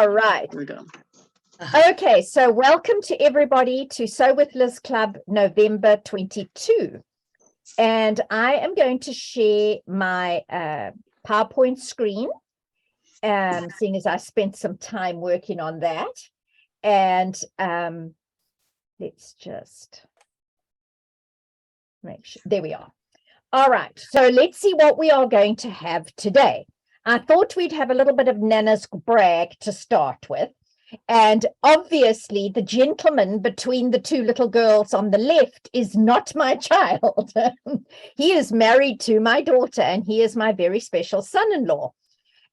All right. Here we go. Okay, so welcome to everybody to Sew with Liz Club November 22. And I am going to share my PowerPoint screen, seeing as I spent some time working on that. And let's just make sure, there we are. All right, so let's see what we are going to have today. I thought we'd have a little bit of Nana's brag to start with. And obviously, the gentleman between the two little girls on the left is not my child. He is married to my daughter, and he is my very special son-in-law.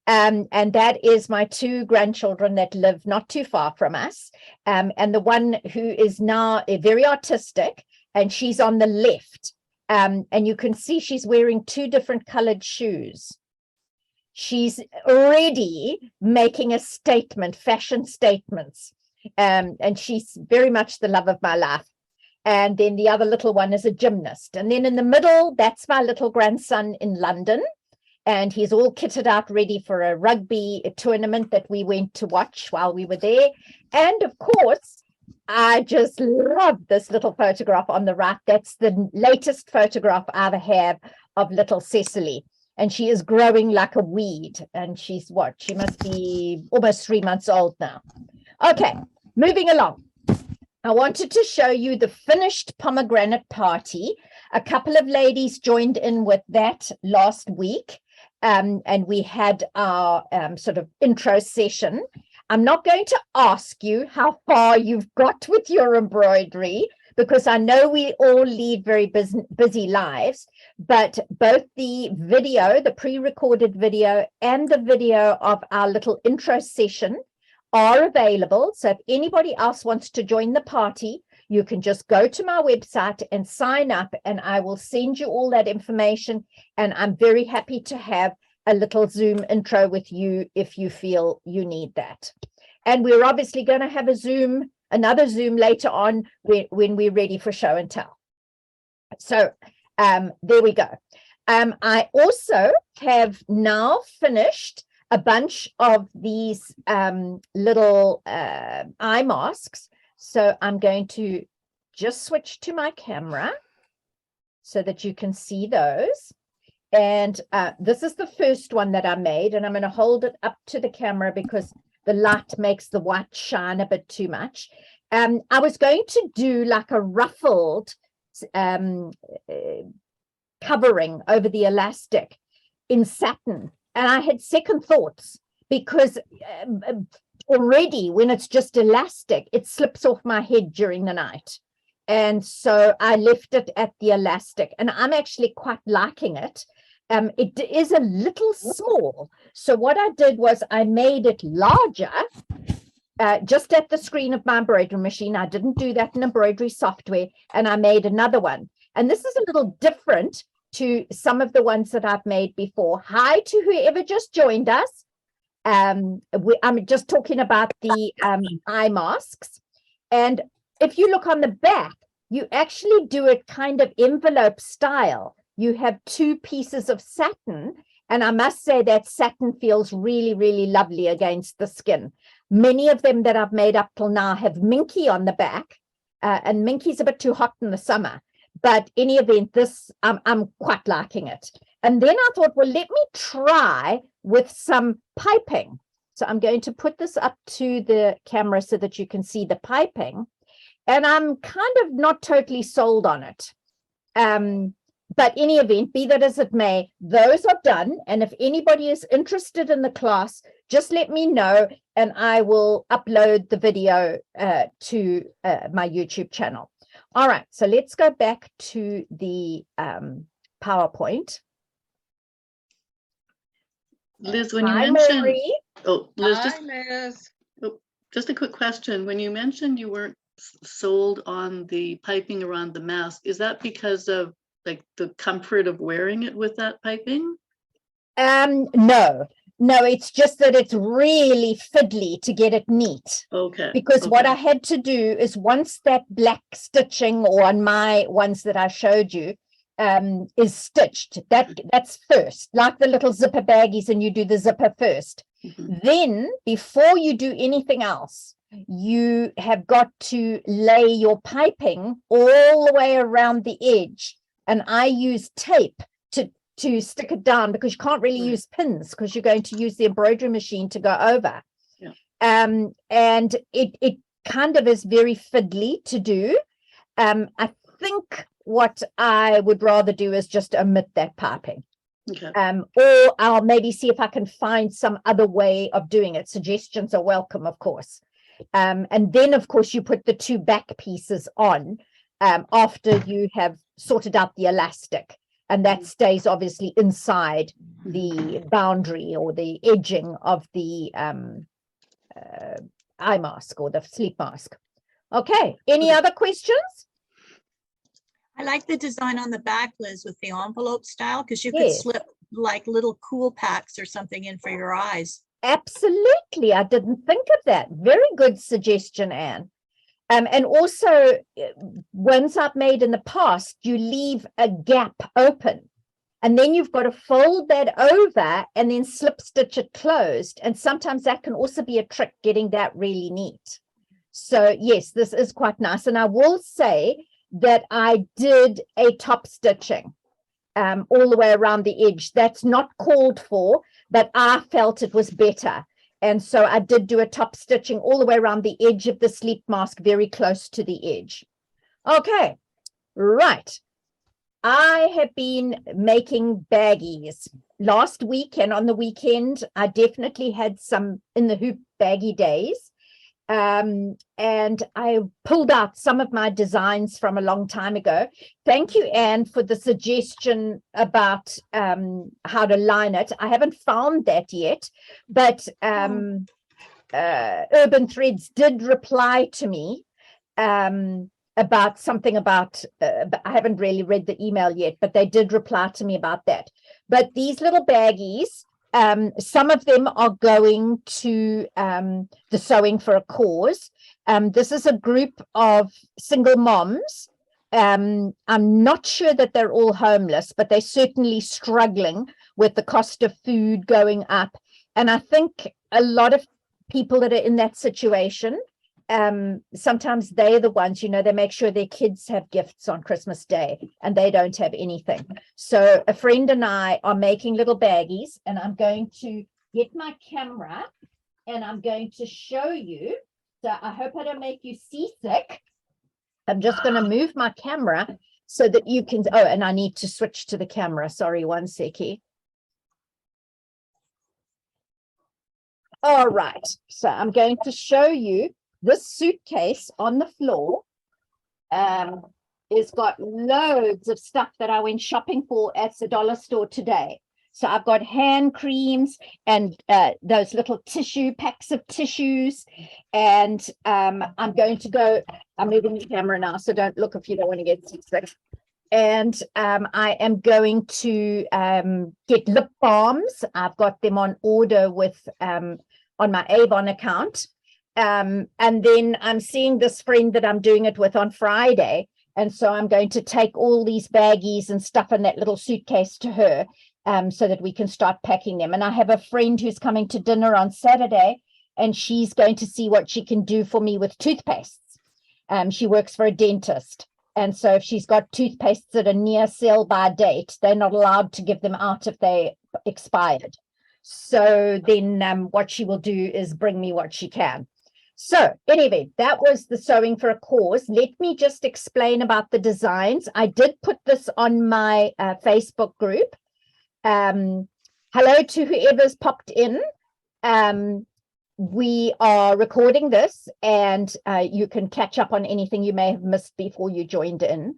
And that is my two grandchildren that live not too far from us. And the one who is now very artistic, and she's on the left. And you can see she's wearing two different colored shoes. She's already making a statement, fashion statements. And she's very much the love of my life. And then the other little one is a gymnast. And then in the middle, that's my little grandson in London. And he's all kitted out, ready for a rugby tournament that we went to watch while we were there. And of course, I just love this little photograph on the right. That's the latest photograph I have of little Cecily. And she is growing like a weed. And she's what? She must be almost 3 months old now. Okay, moving along. I wanted to show you the finished pomegranate party. A couple of ladies joined in with that last week. And we had our sort of intro session. I'm not going to ask you how far you've got with your embroidery, because I know we all lead very busy lives, but both the video, the pre-recorded video, and the video of our little intro session are available. So if anybody else wants to join the party, you can just go to my website and sign up, and I will send you all that information. And I'm very happy to have a little Zoom intro with you if you feel you need that. And we're obviously going to have another Zoom later on when we're ready for show and tell. So there we go. I also have now finished a bunch of these little eye masks. So I'm going to just switch to my camera so that you can see those. And this is the first one that I made, and I'm going to hold it up to the camera because the light makes the white shine a bit too much. I was going to do like a ruffled covering over the elastic in satin, and I had second thoughts because already when it's just elastic, it slips off my head during the night. And so I left it at the elastic, and I'm actually quite liking it. It is a little small. So what I did was I made it larger just at the screen of my embroidery machine. I didn't do that in embroidery software, and I made another one. And this is a little different to some of the ones that I've made before. Hi to whoever just joined us. I'm just talking about the eye masks. And if you look on the back, you actually do it kind of envelope style. You have two pieces of satin, and I must say that satin feels really, really lovely against the skin. Many of them that I've made up till now have minky on the back, and minky's a bit too hot in the summer. But any event, this I'm quite liking it. And then I thought, well, let me try with some piping. So I'm going to put this up to the camera so that you can see the piping. And I'm kind of not totally sold on it. But any event, be that as it may, those are done. And if anybody is interested in the class, just let me know, and I will upload the video to my YouTube channel. All right, so let's go back to the PowerPoint. Liz, when you Hi, mentioned, Marie. oh, Liz, Hi, Liz. just a quick question. When you mentioned you weren't sold on the piping around the mask, is that because of like the comfort of wearing it with that piping? No, it's just that it's really fiddly to get it neat. Okay. Because what I had to do is once that black stitching, or on my ones that I showed you, is stitched, that's first, like the little zipper baggies, and you do the zipper first. Mhm. Then before you do anything else, you have got to lay your piping all the way around the edge. And I use tape to stick it down, because you can't really Right. use pins, because you're going to use the embroidery machine to go over. Yeah. And it kind of is very fiddly to do. I think what I would rather do is just omit that piping. Okay. Or I'll maybe see if I can find some other way of doing it. Suggestions are welcome, of course. And then, of course, you put the two back pieces on after you have sorted out the elastic. And that stays obviously inside the boundary or the edging of the eye mask or the sleep mask. Okay, any other questions? I like the design on the back, Liz, with the envelope style, because you could Yes. slip like little cool packs or something in for your eyes. Absolutely. I didn't think of that. Very good suggestion, Anne. And also, ones I've made in the past, you leave a gap open, and then you've got to fold that over and then slip stitch it closed. And sometimes that can also be a trick, getting that really neat. So yes, this is quite nice. And I will say that I did a top stitching all the way around the edge. That's not called for, but I felt it was better. And so I did do a top stitching all the way around the edge of the sleep mask, very close to the edge. Okay, right. I have been making baggies last week, and on the weekend, I definitely had some in the hoop baggie days. And I pulled out some of my designs from a long time ago. Thank you, Anne, for the suggestion about how to line it. I haven't found that yet, but Urban Threads did reply to me about something about, I haven't really read the email yet, but they did reply to me about that. But these little baggies, some of them are going to the Sewing for a Cause. This is a group of single moms. I'm not sure that they're all homeless, but they're certainly struggling with the cost of food going up. And I think a lot of people that are in that situation, sometimes they're the ones, they make sure their kids have gifts on Christmas Day and they don't have anything. So a friend and I are making little baggies, and I'm going to get my camera and I'm going to show you. So I hope I don't make you seasick. I'm just going to move my camera so that you can, oh, and I need to switch to the camera. Sorry, one second. All right, so I'm going to show you this suitcase on the floor. It's got loads of stuff that I went shopping for at the dollar store today. So I've got hand creams and those little packs of tissues. And I'm going to go, I'm moving the camera now, so don't look if you don't want to get sick. And I am going to get lip balms. I've got them on order with on my Avon account. And then I'm seeing this friend that I'm doing it with on Friday. And so I'm going to take all these baggies and stuff in that little suitcase to her so that we can start packing them. And I have a friend who's coming to dinner on Saturday, and she's going to see what she can do for me with toothpastes. She works for a dentist. And so if she's got toothpastes that are near sell-by date, they're not allowed to give them out if they expired. So then what she will do is bring me what she can. So anyway, that was the Sewing for a Cause. Let me just explain about the designs. I did put this on my Facebook group. Hello to whoever's popped in. We are recording this, and you can catch up on anything you may have missed before you joined in.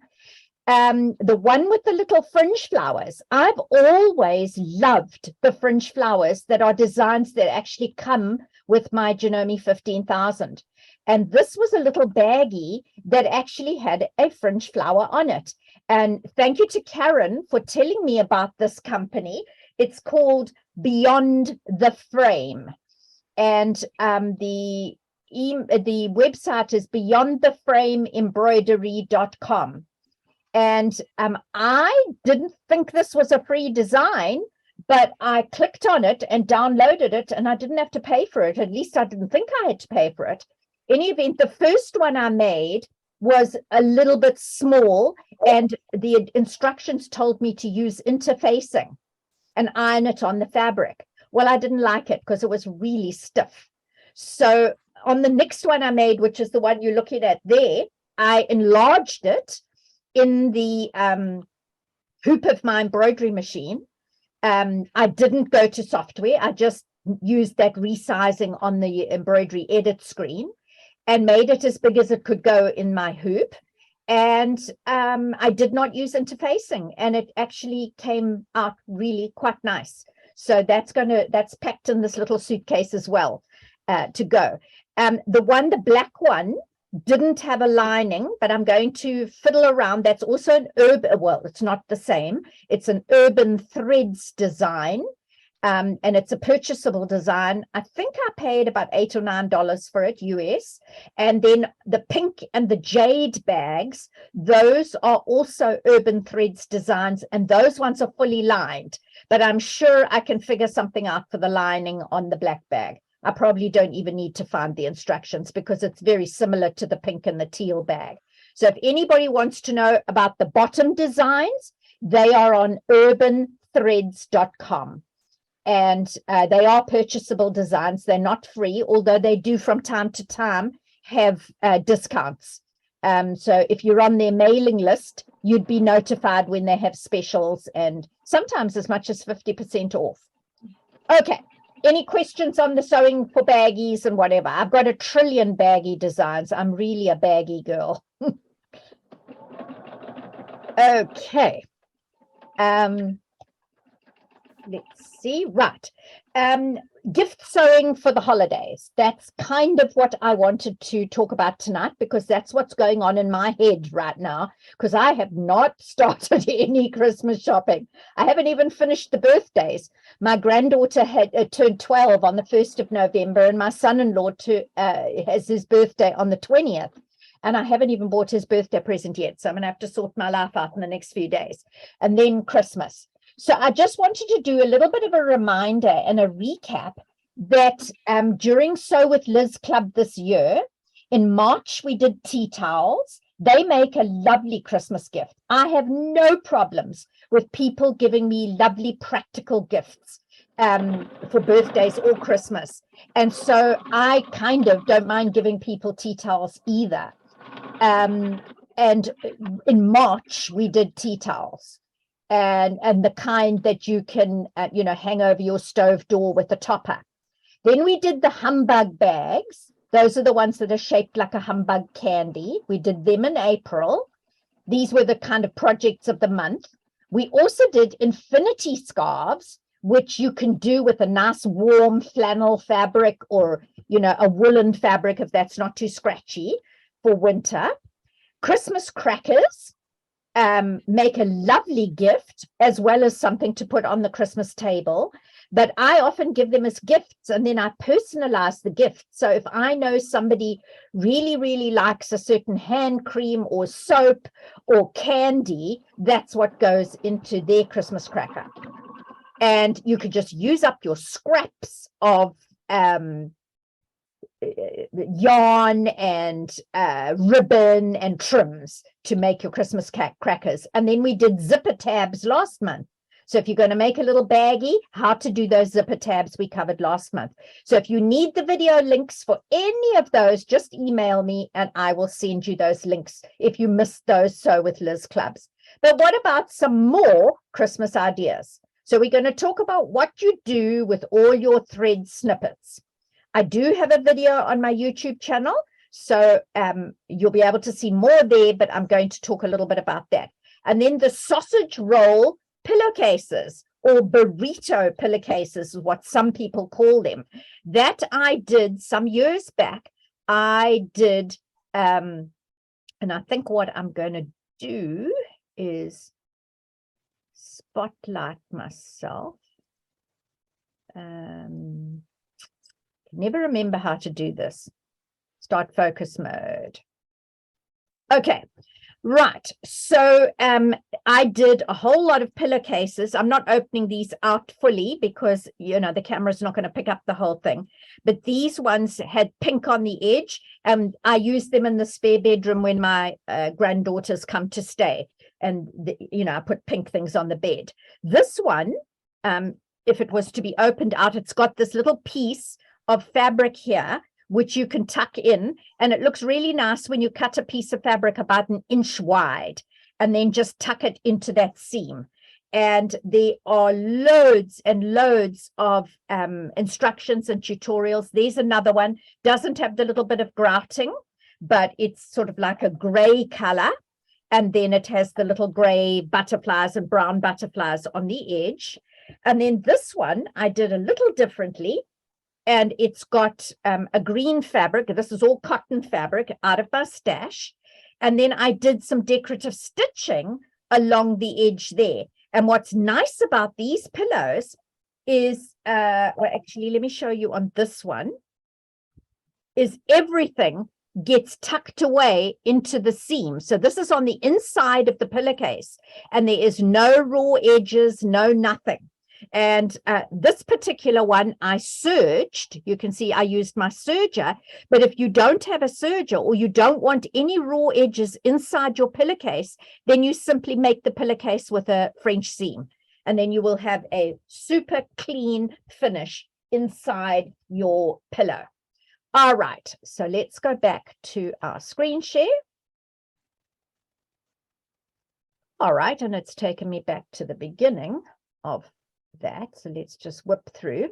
The one with the little fringe flowers, I've always loved the fringe flowers that are designs that actually come with my Janome 15,000. And this was a little baggie that actually had a fringe flower on it. And thank you to Karen for telling me about this company. It's called Beyond the Frame. And the website is beyondtheframeembroidery.com. And I didn't think this was a free design, but I clicked on it and downloaded it, and I didn't have to pay for it. At least I didn't think I had to pay for it. In any event, the first one I made was a little bit small, and the instructions told me to use interfacing and iron it on the fabric. Well, I didn't like it because it was really stiff. So on the next one I made, which is the one you're looking at there, I enlarged it in the hoop of my embroidery machine. I didn't go to software. I just used that resizing on the embroidery edit screen and made it as big as it could go in my hoop. And I did not use interfacing, and it actually came out really quite nice. So that's packed in this little suitcase as well to go. The black one didn't have a lining, but I'm going to fiddle around. That's also an urban, well, it's not the same. It's an Urban Threads design. And it's a purchasable design. I think I paid about $8 or $9 for it, US. And then the pink and the jade bags, those are also Urban Threads designs, and those ones are fully lined. But I'm sure I can figure something out for the lining on the black bag. I probably don't even need to find the instructions because it's very similar to the pink and the teal bag. So if anybody wants to know about the bottom designs, they are on urbanthreads.com. And they are purchasable designs. They're not free, although they do from time to time have discounts. So if you're on their mailing list, you'd be notified when they have specials, and sometimes as much as 50% off. Okay, any questions on the sewing for baggies and whatever? I've got 1 trillion baggie designs. I'm really a baggie girl. Okay. Let's see, right. Gift sewing for the holidays. That's kind of what I wanted to talk about tonight, because that's what's going on in my head right now, because I have not started any Christmas shopping. I haven't even finished the birthdays. My granddaughter had turned 12 on the 1st of November, and my son-in-law has his birthday on the 20th. And I haven't even bought his birthday present yet. So I'm going to have to sort my life out in the next few days. And then Christmas. So I just wanted to do a little bit of a reminder and a recap that during Sew with Liz Club this year, in March, we did tea towels. They make a lovely Christmas gift. I have no problems with people giving me lovely practical gifts for birthdays or Christmas. And so I kind of don't mind giving people tea towels either. And in March, we did tea towels. And the kind that you can, hang over your stove door with a topper. Then we did the humbug bags. Those are the ones that are shaped like a humbug candy. We did them in April. These were the kind of projects of the month. We also did infinity scarves, which you can do with a nice warm flannel fabric or, a woolen fabric if that's not too scratchy for winter. Christmas crackers. Make a lovely gift as well as something to put on the Christmas table, but I often give them as gifts, and then I personalize the gift. So if I know somebody really, really likes a certain hand cream or soap or candy, that's what goes into their Christmas cracker. And you could just use up your scraps of yarn and ribbon and trims to make your Christmas crackers. And then we did zipper tabs last month. So if you're going to make a little baggie, how to do those zipper tabs we covered last month. So if you need the video links for any of those, just email me and I will send you those links if you missed those Sew with Liz clubs. But what about some more Christmas ideas? So we're going to talk about what you do with all your thread snippets. I do have a video on my YouTube channel, so you'll be able to see more there, but I'm going to talk a little bit about that. And then the sausage roll pillowcases, or burrito pillowcases is what some people call them. That I did some years back. I did, and I think what I'm going to do is spotlight myself. Never remember how to do this. Start focus mode. Okay. Right. So I did a whole lot of pillowcases. I'm not opening these out fully because, you know, the camera's not going to pick up the whole thing. But these ones had pink on the edge, and I use them in the spare bedroom when my granddaughters come to stay. And, you know, I put pink things on the bed. This one, if it was to be opened out, it's got this little piece of fabric here, which you can tuck in, and it looks really nice when you cut a piece of fabric about 1 inch wide and then just tuck it into that seam. And there are loads and loads of instructions and tutorials. There's another one, doesn't have the little bit of grouting, but it's sort of like a gray color. And then it has the little gray butterflies and brown butterflies on the edge. And then this one, I did a little differently. And it's got a green fabric. This is all cotton fabric out of my stash. And then I did some decorative stitching along the edge there. And what's nice about these pillows is, well, actually, let me show you on this one, is everything gets tucked away into the seam. So this is on the inside of the pillowcase, and there is no raw edges, no nothing. And this particular one, I serged. You can see I used my serger, but if you don't have a serger or you don't want any raw edges inside your pillowcase, then you simply make the pillowcase with a French seam, and then you will have a super clean finish inside your pillow. All right, so let's go back to our screen share. All right, and it's taken me back to the beginning of that, so let's just whip through.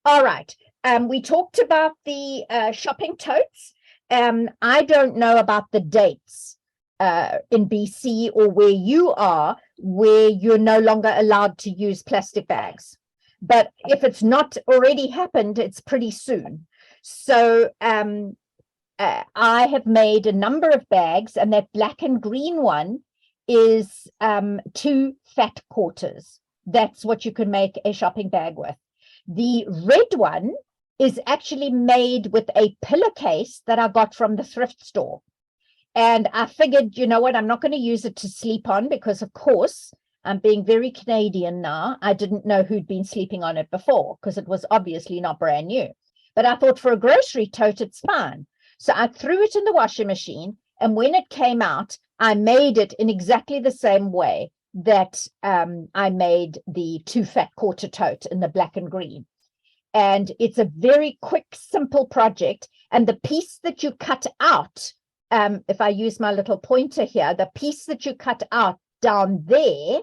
All right, we talked about the shopping totes. I don't know about the dates in BC or where you are, where you're no longer allowed to use plastic bags, but if it's not already happened, it's pretty soon. So I have made a number of bags, and that black and green one is 2 fat quarters. That's what you can make a shopping bag with. The red one is actually made with a pillowcase that I got from the thrift store. And I figured, you know what, I'm not going to use it to sleep on because, of course, I'm being very Canadian now. I didn't know who'd been sleeping on it before because it was obviously not brand new. But I thought for a grocery tote, it's fine. So I threw it in the washing machine. And when it came out, I made it in exactly the same way that I made the 2 fat quarter tote in the black and green. And it's a very quick, simple project. And the piece that you cut out, if I use my little pointer here, the piece that you cut out down there,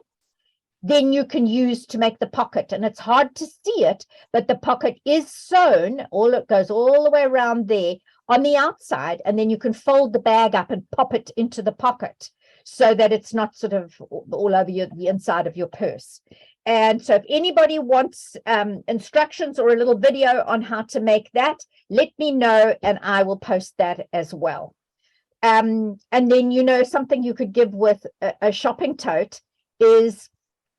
then you can use to make the pocket. And it's hard to see it, but the pocket is sewn, it goes all the way around there on the outside, and then you can fold the bag up and pop it into the pocket so that it's not sort of all over the inside of your purse. And so if anybody wants instructions or a little video on how to make that, let me know and I will post that as well. And then, you know, something you could give with a shopping tote is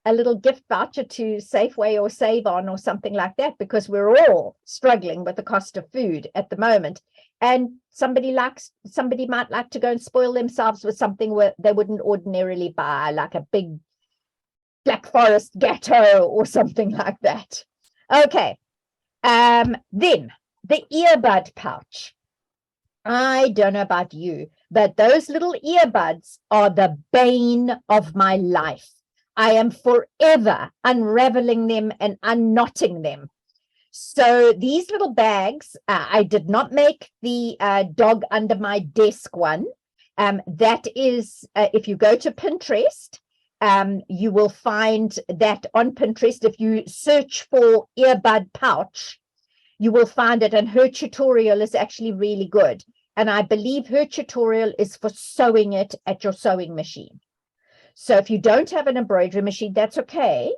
a little gift voucher to Safeway or Save On or something like that, because we're all struggling with the cost of food at the moment. And somebody might like to go and spoil themselves with something where they wouldn't ordinarily buy, like a big Black Forest Gâteau or something like that. Okay. Then the earbud pouch. I don't know about you, but those little earbuds are the bane of my life. I am forever unraveling them and unknotting them. So these little bags, I did not make the dog under my desk one. That is, if you go to Pinterest, you will find that on Pinterest. If you search for earbud pouch, you will find it, and her tutorial is actually really good. And I believe her tutorial is for sewing it at your sewing machine. So if you don't have an embroidery machine, that's okay.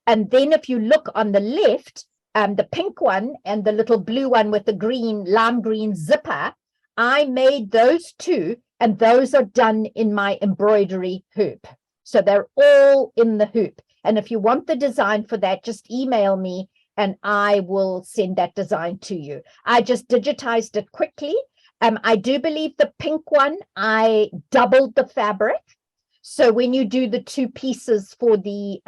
And then if you look on the left, the pink one and the little blue one with the green, lime green zipper, I made those 2, and those are done in my embroidery hoop. So they're all in the hoop. And if you want the design for that, just email me and I will send that design to you. I just digitized it quickly I do believe the pink one, I doubled the fabric. So when you do the 2 pieces for the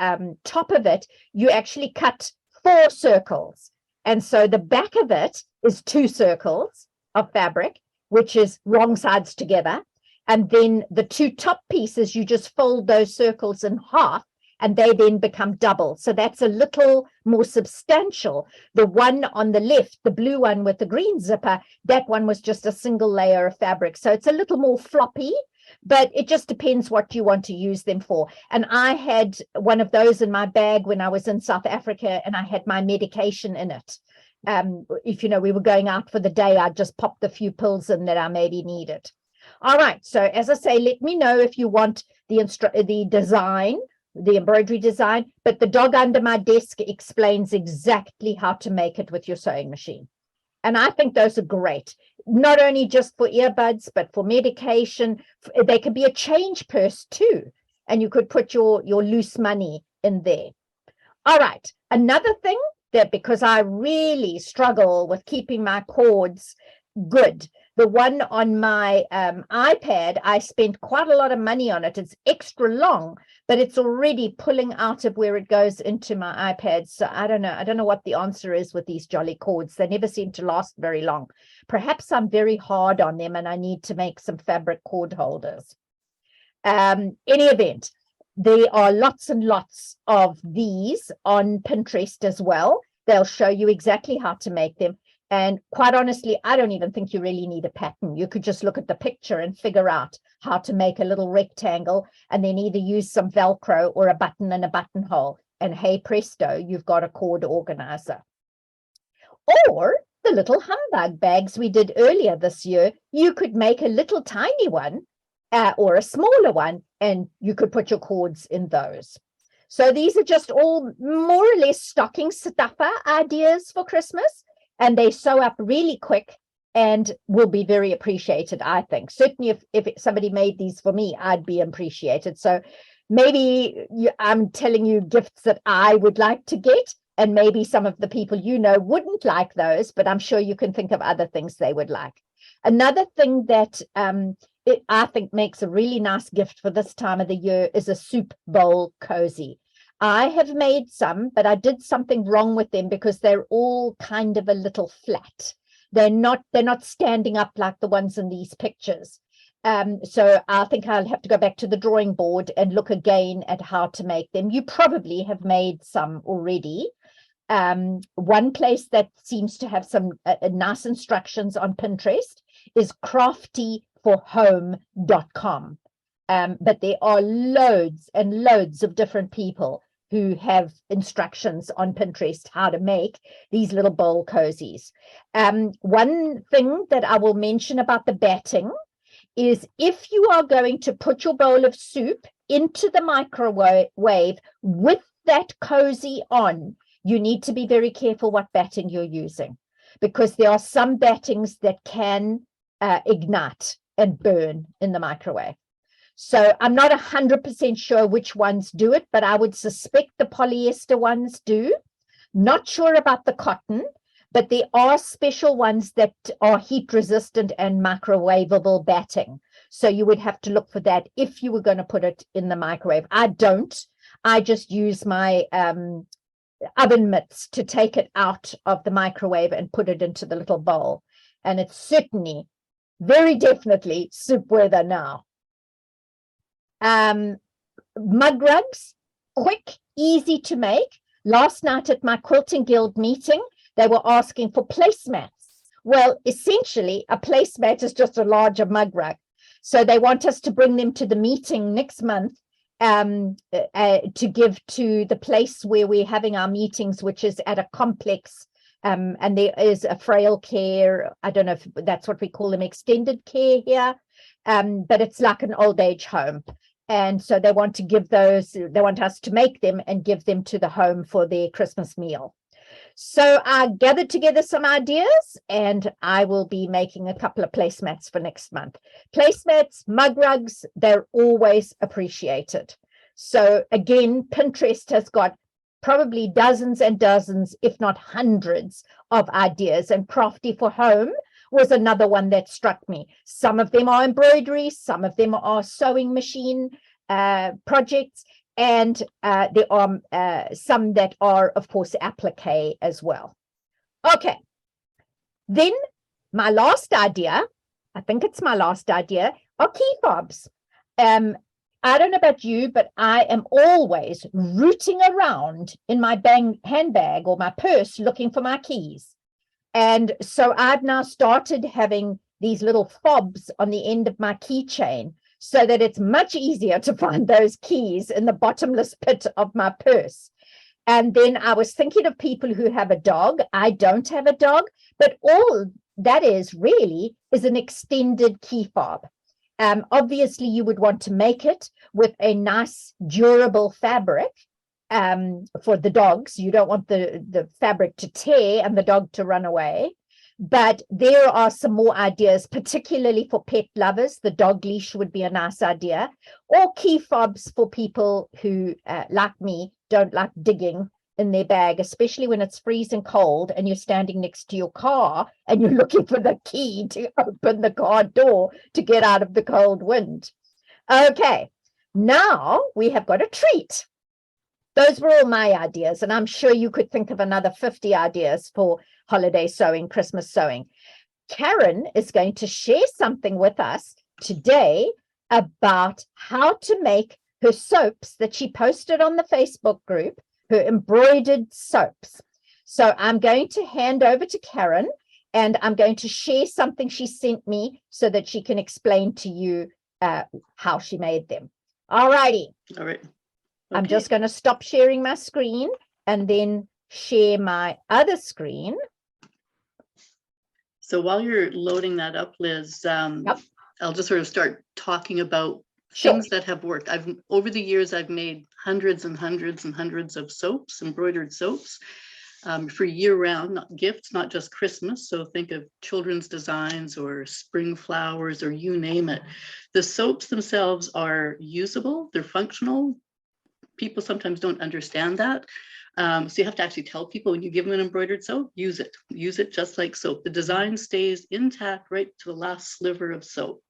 top of it, you actually cut 4 circles. And so the back of it is 2 circles of fabric, which is wrong sides together. And then the 2 top pieces, you just fold those circles in half, and they then become double. So that's a little more substantial. The one on the left, the blue one with the green zipper, that one was just a single layer of fabric. So it's a little more floppy, but it just depends what you want to use them for. And I had one of those in my bag when I was in South Africa, and I had my medication in it. If, we were going out for the day, I'd just pop the few pills in that I maybe needed. All right. So as I say, let me know if you want the design, the embroidery design, but the dog under my desk explains exactly how to make it with your sewing machine. And I think those are great, not only just for earbuds, but for medication. They could be a change purse too. And you could put your loose money in there. All right. Another thing that, because I really struggle with keeping my cords good, the one on my iPad, I spent quite a lot of money on it. It's extra long, but it's already pulling out of where it goes into my iPad. So I don't know what the answer is with these jolly cords. They never seem to last very long. Perhaps I'm very hard on them and I need to make some fabric cord holders. Any event, there are lots and lots of these on Pinterest as well. They'll show you exactly how to make them. And quite honestly, I don't even think you really need a pattern. You could just look at the picture and figure out how to make a little rectangle and then either use some Velcro or a button and a buttonhole. And hey, presto, you've got a cord organizer. Or the little humbug bags we did earlier this year, you could make a little tiny one or a smaller one, and you could put your cords in those. So these are just all more or less stocking stuffer ideas for Christmas. And they sew up really quick and will be very appreciated, I think. Certainly if somebody made these for me, I'd be appreciated. So maybe I'm telling you gifts that I would like to get, and maybe some of the people wouldn't like those, but I'm sure you can think of other things they would like. Another thing that I think makes a really nice gift for this time of the year is a soup bowl cozy. I have made some, but I did something wrong with them because they're all kind of a little flat. They're not standing up like the ones in these pictures. So I think I'll have to go back to the drawing board and look again at how to make them. You probably have made some already. One place that seems to have some nice instructions on Pinterest is craftyforhome.com. But there are loads and loads of different people who have instructions on Pinterest how to make these little bowl cozies. One thing that I will mention about the batting is if you are going to put your bowl of soup into the microwave with that cozy on, you need to be very careful what batting you're using, because there are some battings that can ignite and burn in the microwave. So I'm not 100% sure which ones do it, but I would suspect the polyester ones do. Not sure about the cotton, but there are special ones that are heat resistant and microwavable batting. So you would have to look for that if you were going to put it in the microwave. I don't. I just use my oven mitts to take it out of the microwave and put it into the little bowl. And it's certainly, very definitely soup weather now. Mug rugs, quick, easy to make. Last night at my Quilting Guild meeting, they were asking for placemats. Well, essentially, a placemat is just a larger mug rug. So they want us to bring them to the meeting next month to give to the place where we're having our meetings, which is at a complex. And there is a frail care. I don't know if that's what we call them, extended care here. But it's like an old age home. And so they want to give those, they want us to make them and give them to the home for their Christmas meal. So I gathered together some ideas and I will be making a couple of placemats for next month. Placemats, mug rugs, they're always appreciated. So again, Pinterest has got probably dozens and dozens, if not hundreds of ideas, and Crafty for Home was another one that struck me. Some of them are embroidery, some of them are sewing machine projects, and there are some that are, of course, applique as well. Okay, then my last idea, I think it's my last idea, are key fobs. I don't know about you, but I am always rooting around in my handbag or my purse looking for my keys. And so I've now started having these little fobs on the end of my keychain so that it's much easier to find those keys in the bottomless pit of my purse. And then I was thinking of people who have a dog. I don't have a dog, but all that is really is an extended key fob. Obviously, you would want to make it with a nice durable fabric for the dogs. You don't want the fabric to tear and the dog to run away. But there are some more ideas, particularly for pet lovers. The dog leash would be a nice idea, or key fobs for people who, like me, don't like digging in their bag, especially when it's freezing cold and you're standing next to your car and you're looking for the key to open the car door to get out of the cold wind. Okay, now we have got a treat. Those were all my ideas, and I'm sure you could think of another 50 ideas for holiday sewing, Christmas sewing. Karen is going to share something with us today about how to make her soaps that she posted on the Facebook group, her embroidered soaps. So I'm going to hand over to Karen, and I'm going to share something she sent me so that she can explain to you how she made them. All righty. All right. I'm Okay. just going to stop sharing my screen and then share my other screen. So while you're loading that up, Liz, Yep. I'll just sort of start talking about Sure. things that have worked. Over the years, I've made hundreds and hundreds and hundreds of soaps, embroidered soaps, for year-round, not gifts, not just Christmas. So think of children's designs or spring flowers or you name it. The soaps themselves are usable, they're functional. People sometimes don't understand that. So you have to actually tell people when you give them an embroidered soap, use it just like soap. The design stays intact right to the last sliver of soap.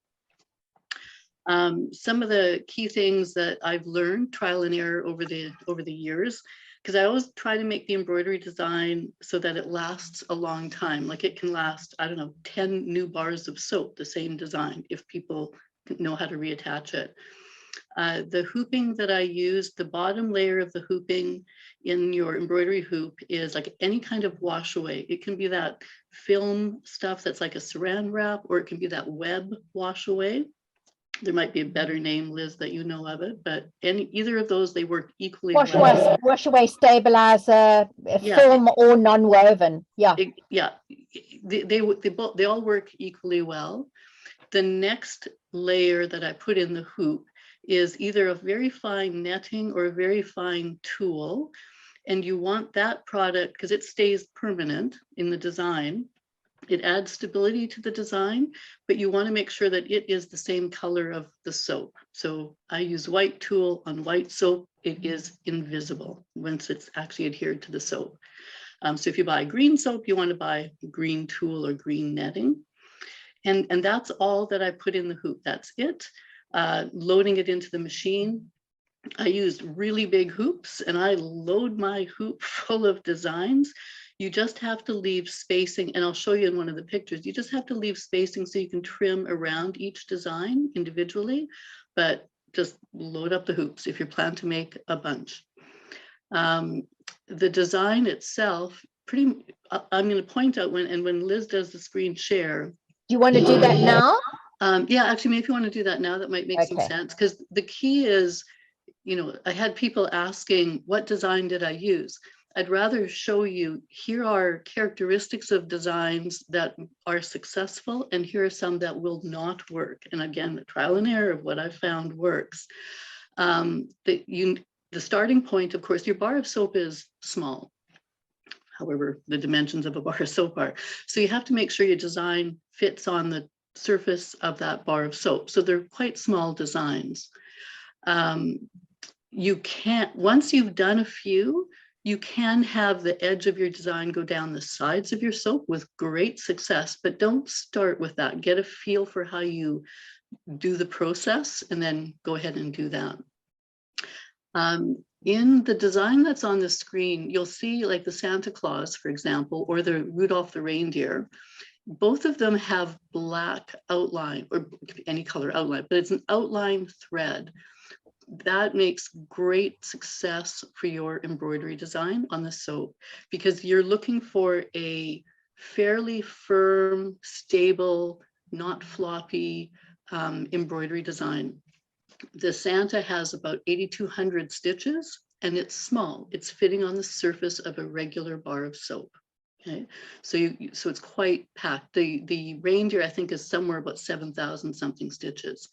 Some of the key things that I've learned, trial and error over the years, because I always try to make the embroidery design so that it lasts a long time. Like it can last, I don't know, 10 new bars of soap, the same design, if people know how to reattach it. The hooping that I use, the bottom layer of the hooping in your embroidery hoop is like any kind of wash away. It can be that film stuff that's like a saran wrap, or it can be that web wash away. There might be a better name, Liz, that you know of it, but either of those, they work equally well. Wash away stabilizer, Yeah. film or non-woven. Yeah. They all work equally well. The next layer that I put in the hoop is either a very fine netting or a very fine tulle. And you want that product because it stays permanent in the design. It adds stability to the design, but you want to make sure that it is the same color of the soap. So I use white tulle on white soap. It is invisible once it's actually adhered to the soap. So if you buy green soap, you want to buy green tulle or green netting. And that's all that I put in the hoop. That's it. Loading it into the machine. I used really big hoops and I load my hoop full of designs. You just have to leave spacing, and I'll show you in one of the pictures. You just have to leave spacing so you can trim around each design individually, but just load up the hoops if you plan to make a bunch. The design itself, I'm going to point out when Liz does the screen share. Do you want to do that now? Yeah, actually, maybe if you want to do that now, that might make some sense, because the key is, you know, I had people asking, what design did I use? I'd rather show you, here are characteristics of designs that are successful, and here are some that will not work. And again, the trial and error of what I found works. The starting point, of course, your bar of soap is small, however the dimensions of a bar of soap are. So you have to make sure your design fits on the surface of that bar of soap. So they're quite small designs. You can't, once you've done a few, You can have the edge of your design go down the sides of your soap with great success, but don't start with that. Get a feel for how you do the process and then go ahead and do that. In the design that's on the screen, you'll see like the Santa Claus, for example, or the Rudolph the reindeer. Both of them have black outline or any color outline, but it's an outline thread. That makes great success for your embroidery design on the soap because you're looking for a fairly firm, stable, not floppy embroidery design. The Santa has about 8,200 stitches and it's small. It's fitting on the surface of a regular bar of soap. Okay, so so it's quite packed. The reindeer I think is somewhere about 7,000 something stitches.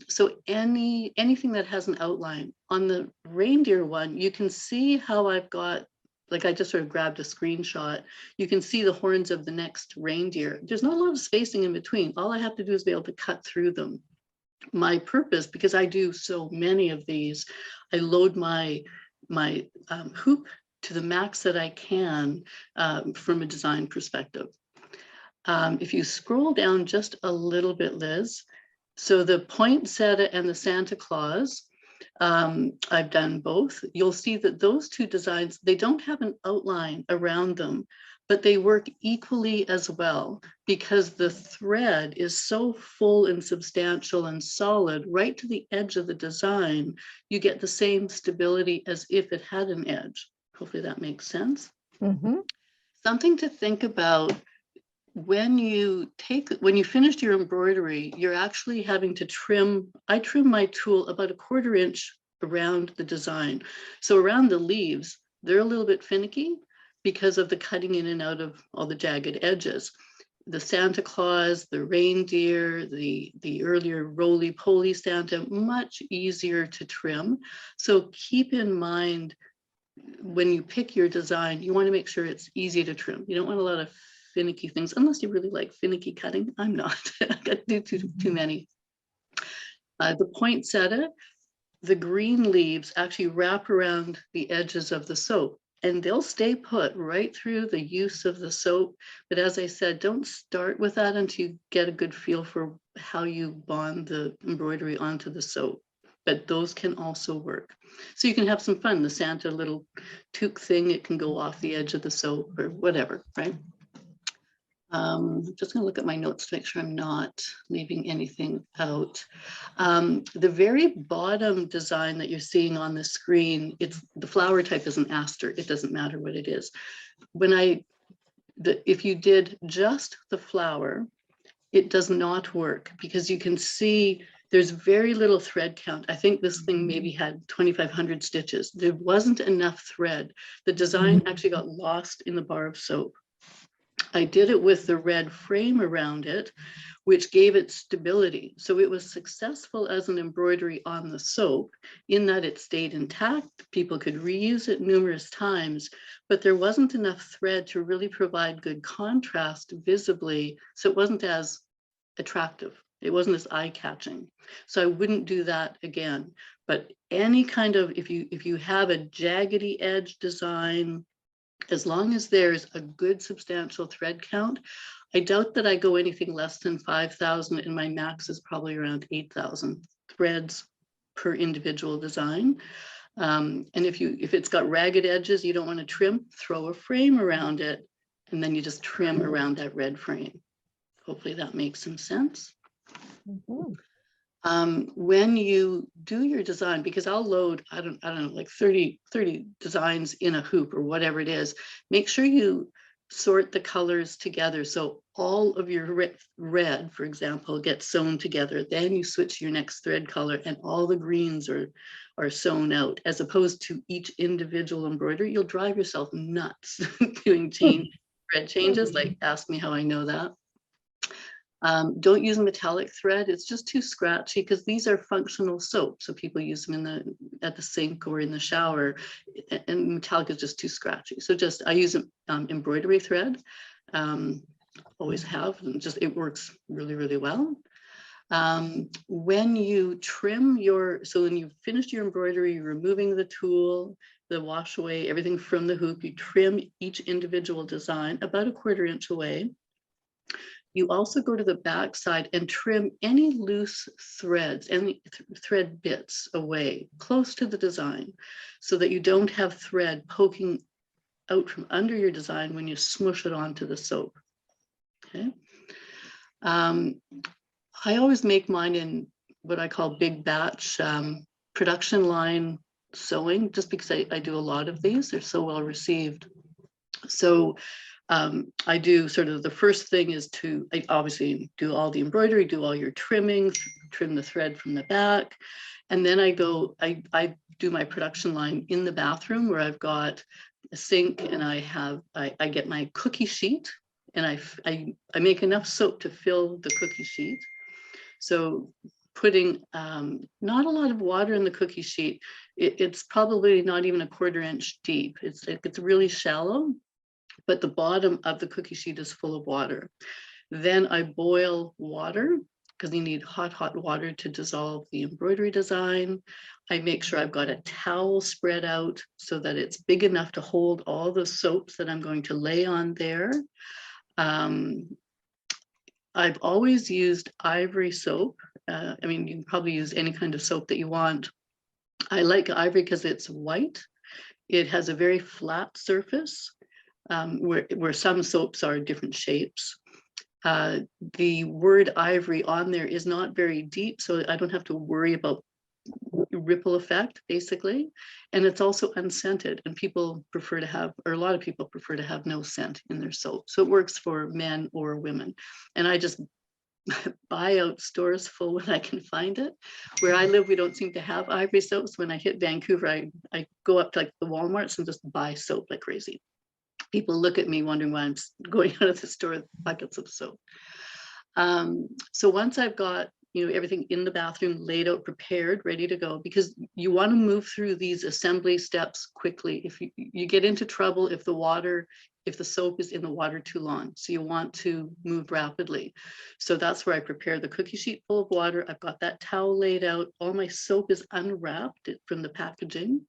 So anything that has an outline on the reindeer one, you can see how I've got, like I just sort of grabbed a screenshot. You can see the horns of the next reindeer. There's not a lot of spacing in between. All I have to do is be able to cut through them. My purpose, because I do so many of these, I load my hoop to the max that I can from a design perspective. If you scroll down just a little bit, Liz, so the poinsettia and the Santa Claus, I've done both. You'll see that those two designs, they don't have an outline around them, but they work equally as well because the thread is so full and substantial and solid right to the edge of the design. You get the same stability as if it had an edge. Hopefully that makes sense. Mm-hmm. Something to think about when you finished your embroidery, you're actually having to trim. I trim my tool about 1/4 inch around the design. So around the leaves, they're a little bit finicky because of the cutting in and out of all the jagged edges. The Santa Claus, the reindeer, the earlier roly-poly Santa, much easier to trim. So keep in mind when you pick your design, you want to make sure it's easy to trim. You don't want a lot of finicky things, unless you really like finicky cutting. I'm not. I got to do too many. The poinsettia, the green leaves actually wrap around the edges of the soap and they'll stay put right through the use of the soap. But as I said, don't start with that until you get a good feel for how you bond the embroidery onto the soap. But those can also work. So you can have some fun. The Santa little toque thing, it can go off the edge of the soap or whatever, right? Just gonna look at my notes to make sure I'm not leaving anything out. The very bottom design that you're seeing on the screen, it's the flower type is an aster. It doesn't matter what it is. If you did just the flower, it does not work because you can see there's very little thread count. I think this thing maybe had 2,500 stitches. There wasn't enough thread. The design actually got lost in the bar of soap. I did it with the red frame around it, which gave it stability. So it was successful as an embroidery on the soap in that it stayed intact. People could reuse it numerous times, but there wasn't enough thread to really provide good contrast visibly. So it wasn't as attractive. It wasn't as eye-catching. So I wouldn't do that again. But any kind of, if you have a jaggedy edge design, as long as there's a good substantial thread count, I doubt that I go anything less than 5,000 and my max is probably around 8,000 threads per individual design. And if it's got ragged edges you don't want to trim, throw a frame around it and then you just trim around that red frame. Hopefully that makes some sense. Mm-hmm. When you do your design, because I'll load, I don't know, like 30 designs in a hoop or whatever it is, make sure you sort the colors together. So all of your red, for example, gets sewn together. Then you switch to your next thread color and all the greens are sewn out, as opposed to each individual embroidery. You'll drive yourself nuts doing thread changes. Like, ask me how I know that. Don't use metallic thread. It's just too scratchy because these are functional soaps. So people use them at the sink or in the shower, and metallic is just too scratchy. So I use embroidery thread, always have, and it works really, really well. When you trim so when you've finished your embroidery, you're removing the tool, the wash away, everything from the hoop, you trim each individual design about 1/4 inch away. You also go to the back side and trim any loose threads, any thread bits away close to the design, so that you don't have thread poking out from under your design when you smush it onto the soap. Okay. I always make mine in what I call big batch production line sewing, just because I do a lot of these. They're so well received. So I do sort of, the first thing is I obviously do all the embroidery, do all your trimming, trim the thread from the back. And then I do my production line in the bathroom, where I've got a sink, and I get my cookie sheet, and I make enough soap to fill the cookie sheet. So putting not a lot of water in the cookie sheet, it's probably not even 1/4 inch deep. It's really shallow, but the bottom of the cookie sheet is full of water. Then I boil water, because you need hot water to dissolve the embroidery design. I make sure I've got a towel spread out so that it's big enough to hold all the soaps that I'm going to lay on there. I've always used ivory soap. I mean, you can probably use any kind of soap that you want. I like ivory because it's white. It has a very flat surface, where some soaps are different shapes. The word ivory on there is not very deep, so I don't have to worry about ripple effect, basically. And it's also unscented, and people prefer to have, or a lot of people prefer to have, no scent in their soap. So it works for men or women. And I just buy out stores full when I can find it. Where I live, we don't seem to have ivory soaps. When I hit Vancouver, I go up to like the Walmarts and just buy soap like crazy. People look at me wondering why I'm going out of the store with buckets of soap. So once I've got everything in the bathroom laid out, prepared, ready to go, because you want to move through these assembly steps quickly. If you get into trouble if the soap is in the water too long, so you want to move rapidly. So that's where I prepare the cookie sheet full of water. I've got that towel laid out. All my soap is unwrapped from the packaging,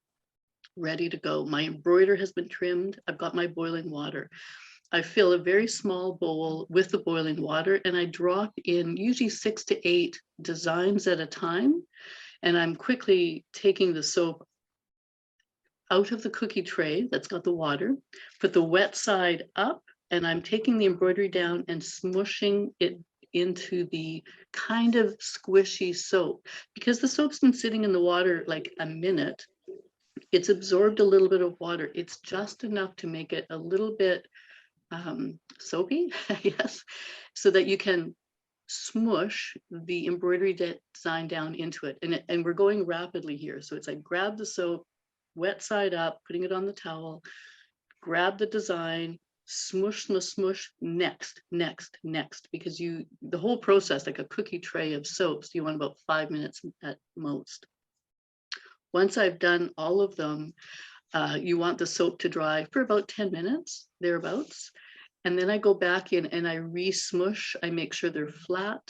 ready to go. My embroider has been trimmed. I've got my boiling water. I fill a very small bowl with the boiling water, and I drop in usually 6 to 8 designs at a time. And I'm quickly taking the soap out of the cookie tray that's got the water, put the wet side up, and I'm taking the embroidery down and smushing it into the kind of squishy soap. Because the soap's been sitting in the water like a minute, it's absorbed a little bit of water. It's just enough to make it a little bit soapy, yes, so that you can smush the embroidery design down into it. And we're going rapidly here. So it's like grab the soap, wet side up, putting it on the towel, grab the design, smush, next, because the whole process, like a cookie tray of soaps, you want about 5 minutes at most. Once I've done all of them, you want the soap to dry for about 10 minutes, thereabouts. And then I go back in and I re-smush. I make sure they're flat,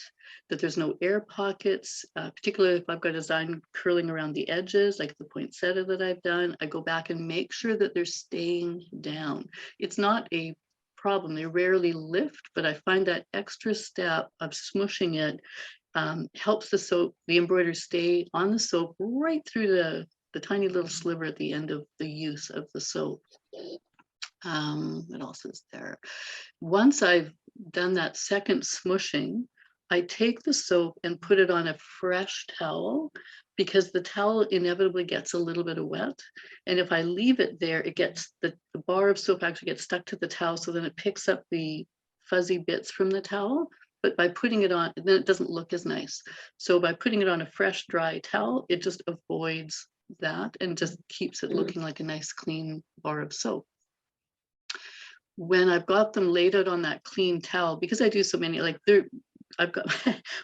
that there's no air pockets, particularly if I've got a design curling around the edges, like the poinsettia that I've done. I go back and make sure that they're staying down. It's not a problem. They rarely lift, but I find that extra step of smushing it helps the embroidery stay on the soap right through the tiny little sliver at the end of the use of the soap. What else is there? Once I've done that second smushing, I take the soap and put it on a fresh towel, because the towel inevitably gets a little bit of wet. And if I leave it there, it gets the bar of soap actually gets stuck to the towel, so then it picks up the fuzzy bits from the towel. But by putting it on, then it doesn't look as nice. So by putting it on a fresh, dry towel, it just avoids that and just keeps it looking like a nice clean bar of soap. When I've got them laid out on that clean towel, because I do so many, like I've got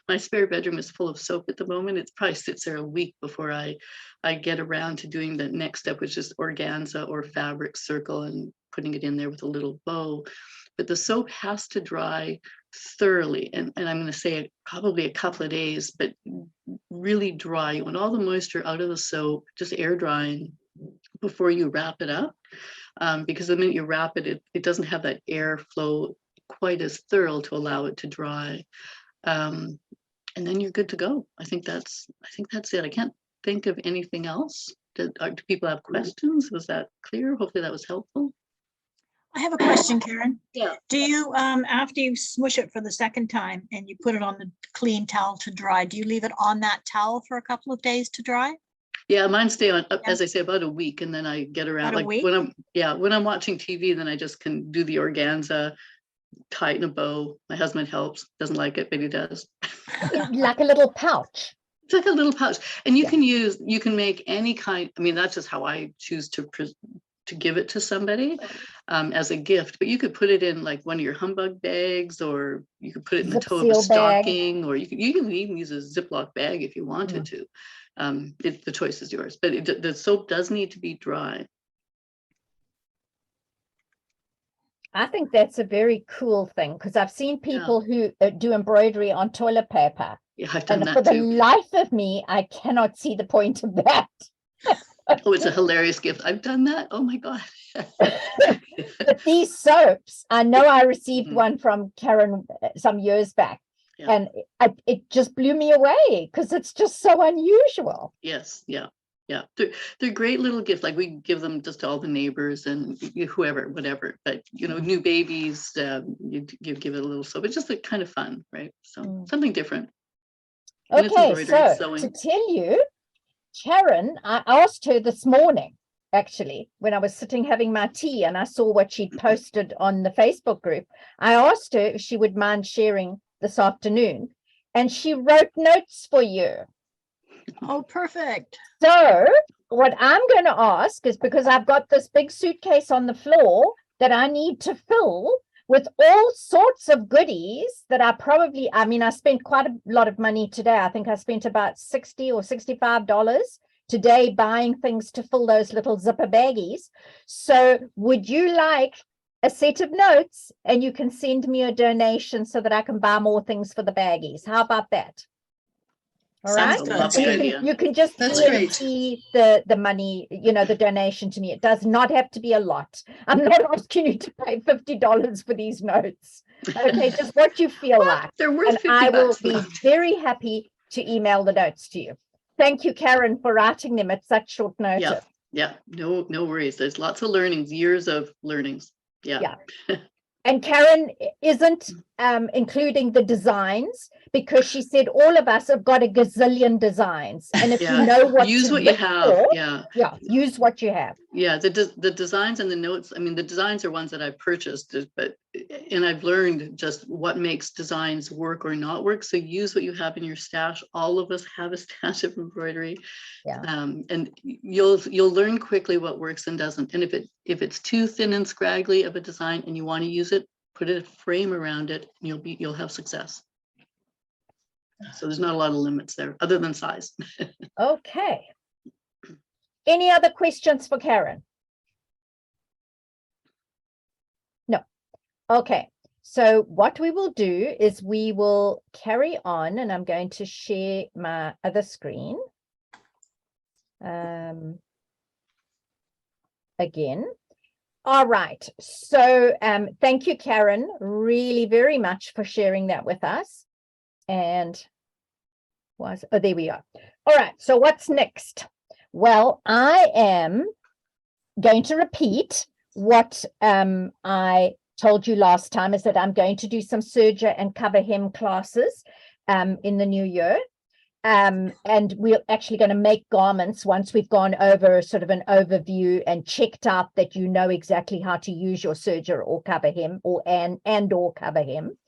my spare bedroom is full of soap at the moment. It probably sits there a week before I get around to doing the next step, which is organza or fabric circle and putting it in there with a little bow. But the soap has to dry thoroughly, and I'm going to say it probably a couple of days, but really dry. You want all the moisture out of the soap, just air drying before you wrap it up, because the minute you wrap it, it doesn't have that air flow quite as thorough to allow it to dry. And then you're good to go. I think that's it. I can't think of anything else. Do people have questions? Was that clear? Hopefully that was helpful. I have a question, Karen. Yeah. Do you, after you smush it for the second time and you put it on the clean towel to dry, do you leave it on that towel for a couple of days to dry? Yeah, mine stay on, as I say, about a week, and then I get around, About a like week? when I'm watching TV, then I just can do the organza, tie it in a bow. My husband helps, doesn't like it, but he does. Like a little pouch. It's like a little pouch, and you Yeah. you can make any kind. I mean, that's just how I choose to give it to somebody as a gift. But you could put it in like one of your humbug bags, or you could put it in the Zip toe of a seal bag. stocking, or you can even use a Ziploc bag if you wanted to. The choice is yours, but the soap does need to be dry. I think that's a very cool thing, because I've seen people who do embroidery on toilet paper. Yeah, I've done And for that the too. life of me, I cannot see the point of that. Oh, it's a hilarious gift. I've done that. Oh my God. But these soaps, I know I received Mhm. one from Karen some years back, Yeah. and it just blew me away because it's just so unusual. Yes, yeah, yeah. They're great little gifts. Like we give them just to all the neighbors and whoever, whatever. But new babies, you give it a little soap. It's just kind of fun, right? So something different. And it's Okay, embroidery, it's so to sewing. tell you, Karen, I asked her this morning, actually, when I was sitting having my tea and I saw what she'd posted on the Facebook group. I asked her if she would mind sharing this afternoon, and she wrote notes for you. Oh, perfect. So what I'm going to ask is, because I've got this big suitcase on the floor that I need to fill with all sorts of goodies that I spent quite a lot of money today. I think I spent about $60 or $65 today buying things to fill those little zipper baggies. So would you like a set of notes, and you can send me a donation so that I can buy more things for the baggies? How about that? All Sounds right. good. Lovely So idea. you can just That's great. the money, the donation to me. It does not have to be a lot. I'm not asking you to pay $50 for these notes. Okay, just what you feel like. They're worth And 50 I will bucks. be very happy to email the notes to you. Thank you, Karen, for writing them at such short notice. Yeah, no worries. There's lots of learnings, years of learnings. Yeah. And Karen isn't including the designs, because she said all of us have got a gazillion designs. And if Yeah. you know what Use to what you look have. for, Yeah. use what you have. Yeah, the designs and the notes, I mean, the designs are ones that I've purchased, and I've learned just what makes designs work or not work. So use what you have in your stash. All of us have a stash of embroidery. Yeah. And you'll learn quickly what works and doesn't. And if it's too thin and scraggly of a design and you want to use it, put a frame around it, and you'll have success. So there's not a lot of limits there other than size. Okay. Any other questions for Karen? No. Okay. So what we will do is we will carry on, and I'm going to share my other screen. Again. All right. So thank you, Karen, really very much for sharing that with us. And there we are. All right. So what's next? Well, I am going to repeat what I told you last time, is that I'm going to do some serger and cover hem classes in the new year. And we're actually going to make garments once we've gone over sort of an overview and checked out that you know exactly how to use your serger or cover hem, or cover hem.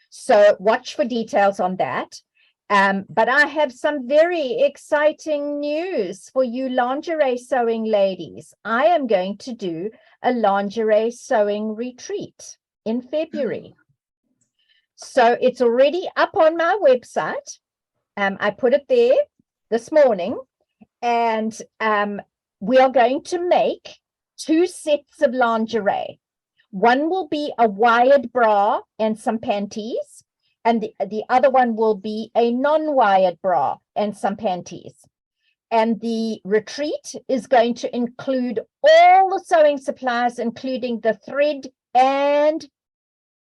So watch for details on that. But I have some very exciting news for you lingerie sewing ladies. I am going to do a lingerie sewing retreat in February. So it's already up on my website. I put it there this morning, and we are going to make 2 sets of lingerie. One will be a wired bra and some panties, And the other one will be a non-wired bra and some panties. And the retreat is going to include all the sewing supplies, including the thread and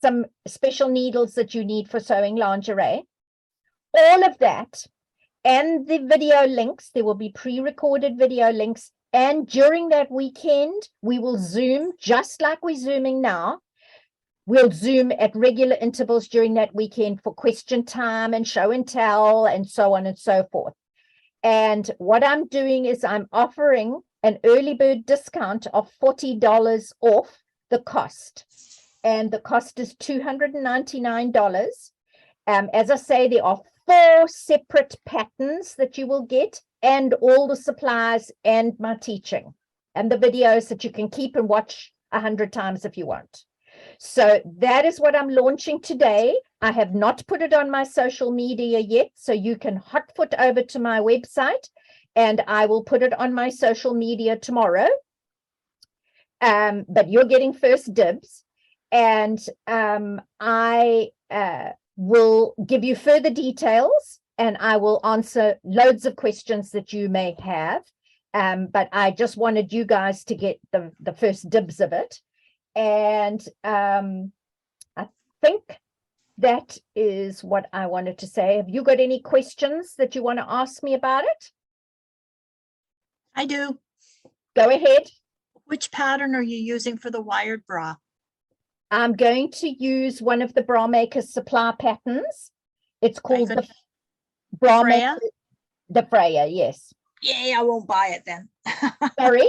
some special needles that you need for sewing lingerie. All of that and the video links. There will be pre-recorded video links. And during that weekend, we will Zoom just like we're Zooming now. We'll Zoom at regular intervals during that weekend for question time and show and tell and so on and so forth. And what I'm doing is I'm offering an early bird discount of $40 off the cost. And the cost is $299. As I say, there are 4 separate patterns that you will get, and all the supplies and my teaching and the videos that you can keep and watch 100 times if you want. So that is what I'm launching today. I have not put it on my social media yet, so you can hotfoot over to my website and I will put it on my social media tomorrow. But you're getting first dibs, and I will give you further details, and I will answer loads of questions that you may have. But I just wanted you guys to get the first dibs of it. And I think that is what I wanted to say. Have you got any questions that you want to ask me about it? I do. Go ahead. Which pattern are you using for the wired bra? I'm going to use one of the Bra Maker's supply patterns. It's called the Bra Freya? Maker, the Freya, yes. Yay, I won't buy it then. Sorry?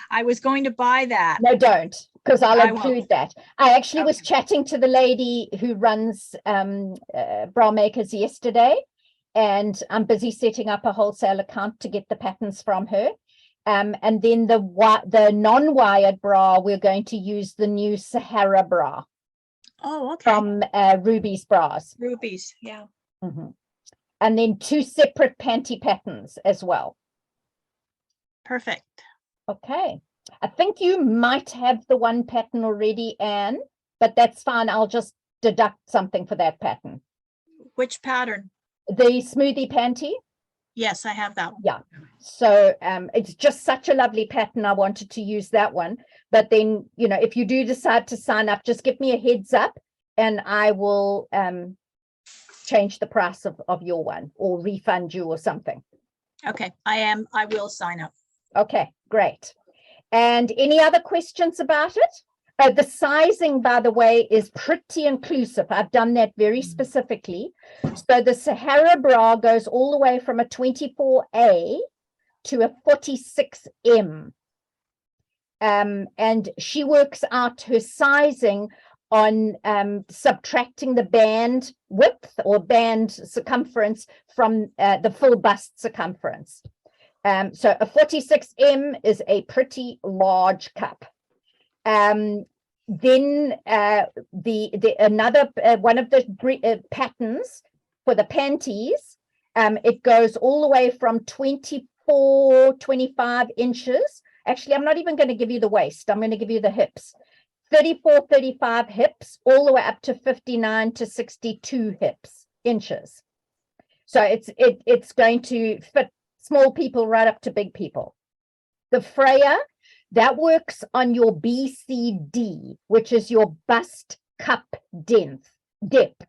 I was going to buy that. No, don't, because I'll I include won't. that. I actually was Okay. chatting to the lady who runs Bra Makers yesterday, and I'm busy setting up a wholesale account to get the patterns from her. And then the non-wired bra, we're going to use the new Sahara bra Oh, okay. from Ruby's Bras. Rubies, yeah. Mhm. And then 2 separate panty patterns as well. Perfect. Okay. I think you might have the one pattern already, Anne, but that's fine. I'll just deduct something for that pattern. Which pattern? The smoothie panty. Yes, I have that one. Yeah. So it's just such a lovely pattern. I wanted to use that one. But then, you know, if you do decide to sign up, just give me a heads up and I will change the price of your one or refund you or something. Okay, I will sign up. Okay, great. And any other questions about it? The sizing, by the way, is pretty inclusive. I've done that very specifically. So the Sahara bra goes all the way from a 24A to a 46M. And she works out her sizing on subtracting the band width or band circumference from the full bust circumference. So a 46M is a pretty large cup. Then another one of the patterns for the panties, it goes all the way from 24, 25 inches. Actually, I'm not even going to give you the waist. I'm going to give you the hips. 34, 35 hips, all the way up to 59 to 62 inches. So it's going to fit small people right up to big people. The Freya, that works on your BCD, which is your bust cup depth.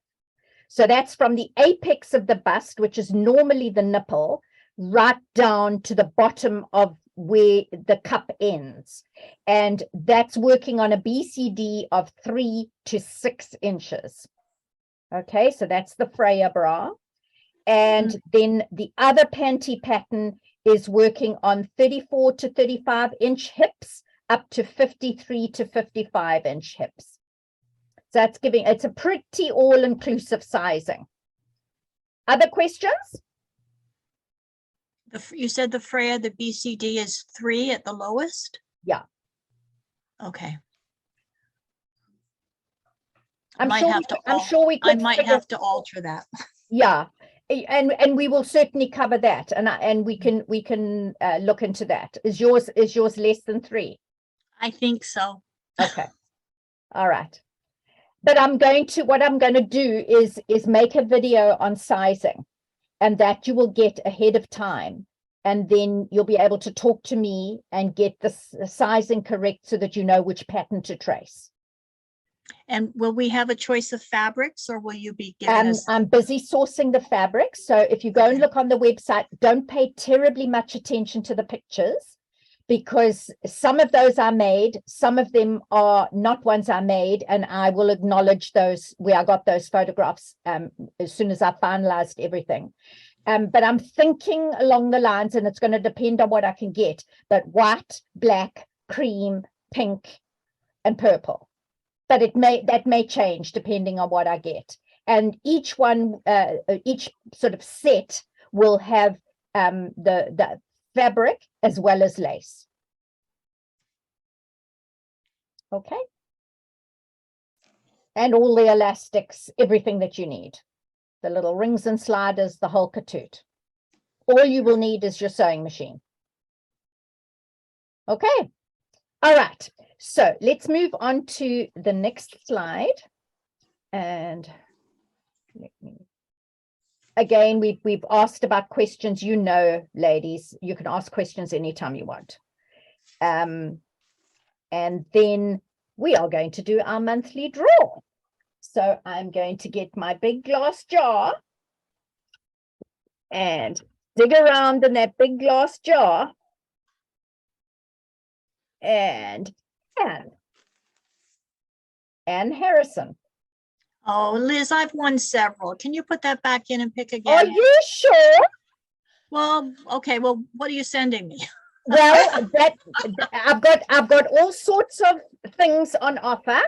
So that's from the apex of the bust, which is normally the nipple, right down to the bottom of where the cup ends. And that's working on a BCD of 3 to 6 inches. Okay, so that's the Freya bra. And then the other panty pattern is working on 34 to 35 inch hips up to 53 to 55 inch hips. So that's it's a pretty all-inclusive sizing. Other questions? You said the Freya, the BCD is 3 at the lowest? Yeah. Okay. I'm I sure we could might have to alter that. Yeah. And we will certainly cover that, and we can look into that. Is yours less than 3? I think so. Okay. All right. But what I'm going to do is make a video on sizing, and that you will get ahead of time. And then you'll be able to talk to me and get the sizing correct so that you know which pattern to trace. And will we have a choice of fabrics, or will you be giving us? I'm busy sourcing the fabrics. So if you go and look on the website, don't pay terribly much attention to the pictures, because some of those are made, some of them are not ones I made, and I will acknowledge those where I got those photographs as soon as I finalized everything. But I'm thinking along the lines, and it's going to depend on what I can get, but white, black, cream, pink, and purple. But that may change depending on what I get. And each one, each sort of set will have the fabric as well as lace. Okay. And all the elastics, everything that you need. The little rings and sliders, the whole katoot. All you will need is your sewing machine. Okay. All right. So let's move on to the next slide. And again, we've asked about questions. You know, ladies, you can ask questions anytime you want. And then we are going to do our monthly draw. So I'm going to get my big glass jar and dig around in that big glass jar. And Anne Harrison. Oh, Liz, I've won several. Can you put that back in and pick Are again? you sure? Well, okay. Well, what are you sending me? Well, I've got all sorts of things on offer.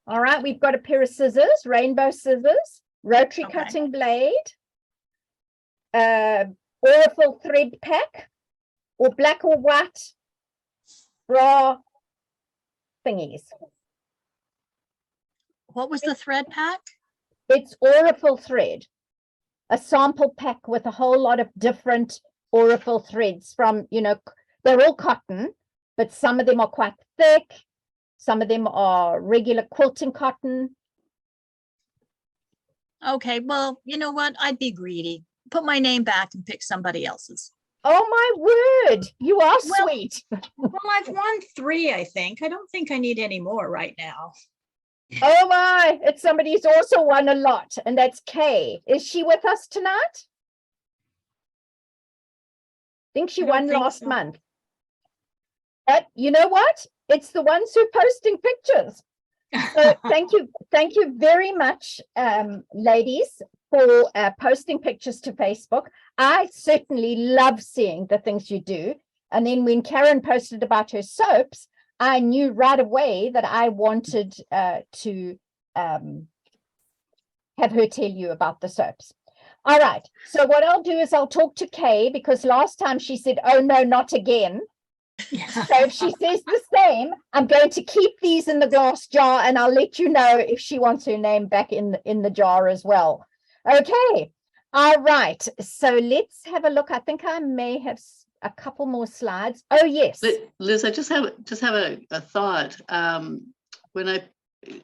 All right, we've got a pair of scissors, rainbow scissors, rotary Okay. cutting blade, Oracle thread pack, or black or white bra thingies. What was the thread pack? It's Oracle thread, a sample pack with a whole lot of different Oracle threads from, you know, they're all cotton, but some of them are quite thick. Some of them are regular quilting cotton. Okay, well, you know what? I'd be greedy. Put my name back and pick somebody else's. Oh my word, you are Well- sweet. Well, I've won 3, I think. I don't think I need any more right now. Oh my, it's somebody who's also won a lot, and that's Kay. Is she with us tonight? I think she I don't won think last so. month. But you know what? It's the ones who are posting pictures. So thank you very much, ladies, for posting pictures to Facebook. I certainly love seeing the things you do. And then when Karen posted about her soaps, I knew right away that I wanted to have her tell you about the soaps. All right. So what I'll do is I'll talk to Kay, because last time she said, "Oh no, not again." So if she says the same, I'm going to keep these in the glass jar, and I'll let you know if she wants her name back in the jar as well. Okay. All right. So let's have a look. I think I may have a couple more slides. Oh, yes. Liz, I just have a thought.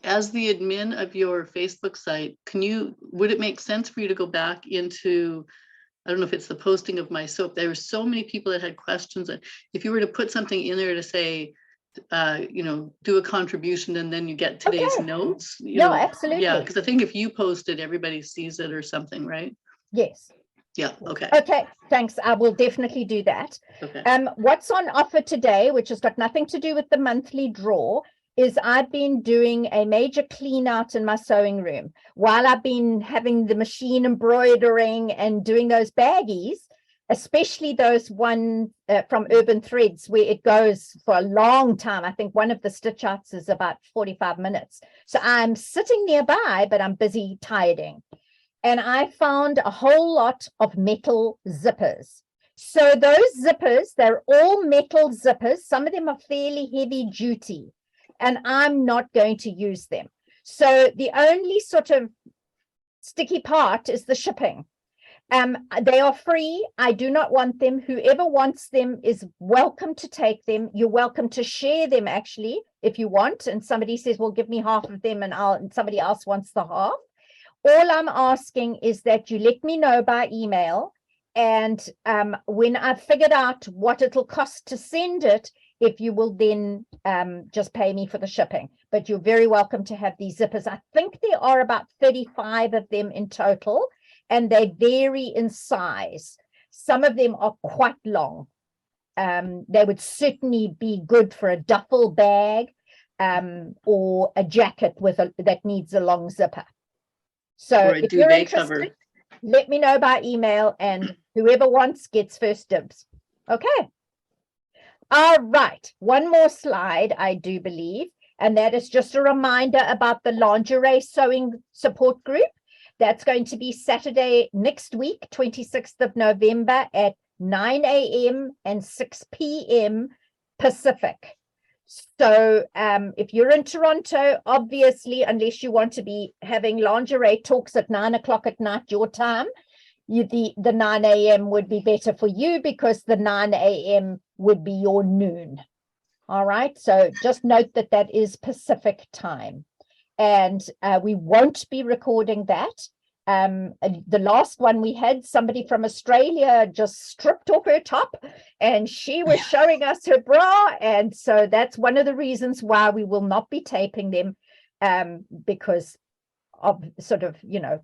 As the admin of your Facebook site, would it make sense for you to go back into, I don't know if it's the posting of my soap. There were so many people that had questions. And if you were to put something in there to say, you know, do a contribution, and then you get today's Okay. notes. No, absolutely. Yeah, because I think if you post it, everybody sees it or something, right? Yes. Yeah. Okay. Okay. Thanks. I will definitely do that. Okay. What's on offer today, which has got nothing to do with the monthly draw, is I've been doing a major clean out in my sewing room while I've been having the machine embroidering and doing those baggies, especially those one from Urban Threads, where it goes for a long time. I think one of the stitch outs is about 45 minutes. So I'm sitting nearby, but I'm busy tidying. And I found a whole lot of metal zippers. So those zippers, they're all metal zippers. Some of them are fairly heavy duty, and I'm not going to use them. So the only sort of sticky part is the shipping. They are free. I do not want them. Whoever wants them is welcome to take them. You're welcome to share them actually, if you want. And somebody says, well, give me half of them and somebody else wants the half. All I'm asking is that you let me know by email. And when I've figured out what it'll cost to send it, if you will then just pay me for the shipping. But you're very welcome to have these zippers. I think there are about 35 of them in total, and they vary in size. Some of them are quite long. They would certainly be good for a duffel bag or a jacket that needs a long zipper. So Or a if you're duvet interested, cover. let me know by email, and whoever wants gets first dibs. Okay. All right. One more slide, I do believe, and that is just a reminder about the lingerie sewing support group. That's going to be Saturday next week, 26th of November at 9 a.m. and 6 p.m. Pacific. So if you're in Toronto, obviously, unless you want to be having lingerie talks at 9 o'clock at night, your time, the 9 a.m. would be better for you, because the 9 a.m. would be your noon. All right. So just note that that is Pacific time. And we won't be recording that. The last one we had, somebody from Australia just stripped off her top and she was showing us her bra. And so that's one of the reasons why we will not be taping them, because of sort of,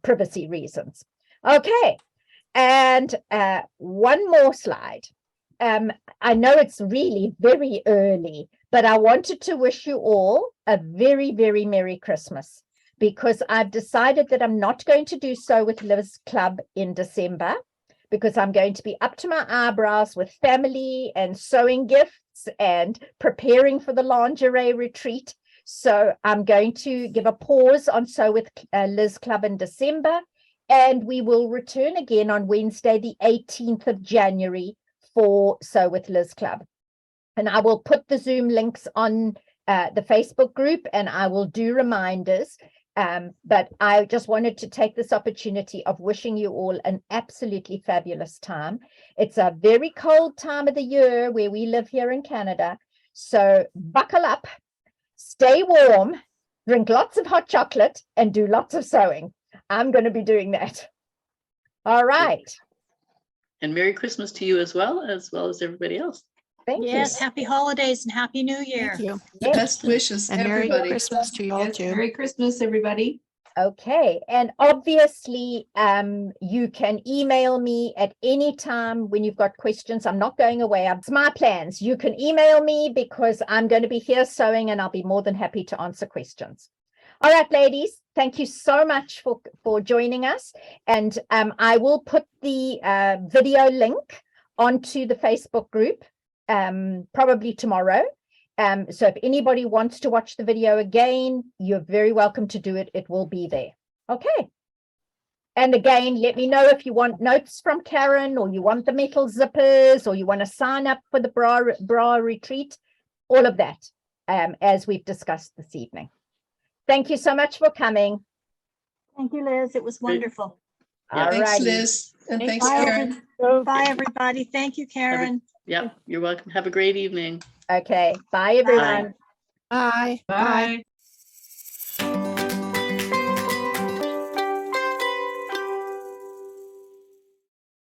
privacy reasons. Okay. And one more slide. I know it's really very early, but I wanted to wish you all a very, very Merry Christmas, because I've decided that I'm not going to do so with Liz Club in December, because I'm going to be up to my eyebrows with family and sewing gifts and preparing for the lingerie retreat. So I'm going to give a pause on Sew with Liz Club in December, and we will return again on Wednesday, the 18th of January for Sew with Liz Club. And I will put the Zoom links on the Facebook group, and I will do reminders. But I just wanted to take this opportunity of wishing you all an absolutely fabulous time. It's a very cold time of the year where we live here in Canada. So buckle up, stay warm, drink lots of hot chocolate, and do lots of sewing. I'm going to be doing that. All right. And Merry Christmas to you as well as everybody else. Thank Yes, you. happy holidays and happy new year. Thank you. The Yes. best wishes, And Merry everybody. Christmas to you all Yes, too. Merry Christmas, everybody. Okay, and obviously you can email me at any time when you've got questions. I'm not going away. It's my plans. You can email me because I'm going to be here sewing, and I'll be more than happy to answer questions. All right, ladies, thank you so much for joining us. And I will put the video link onto the Facebook group probably tomorrow. So if anybody wants to watch the video again, you're very welcome to do it. It will be there. Okay. And again, let me know if you want notes from Karen, or you want the metal zippers, or you want to sign up for the bra retreat, all of that, as we've discussed this evening. Thank you so much for coming. Thank you, Liz. It was wonderful. Yeah. All Thanks, righty. Liz. And thanks, Bye, Karen. Bye, everybody. Thank you, Karen. Yep, you're welcome. Have a great evening. Okay. Bye, everyone. Bye. Bye.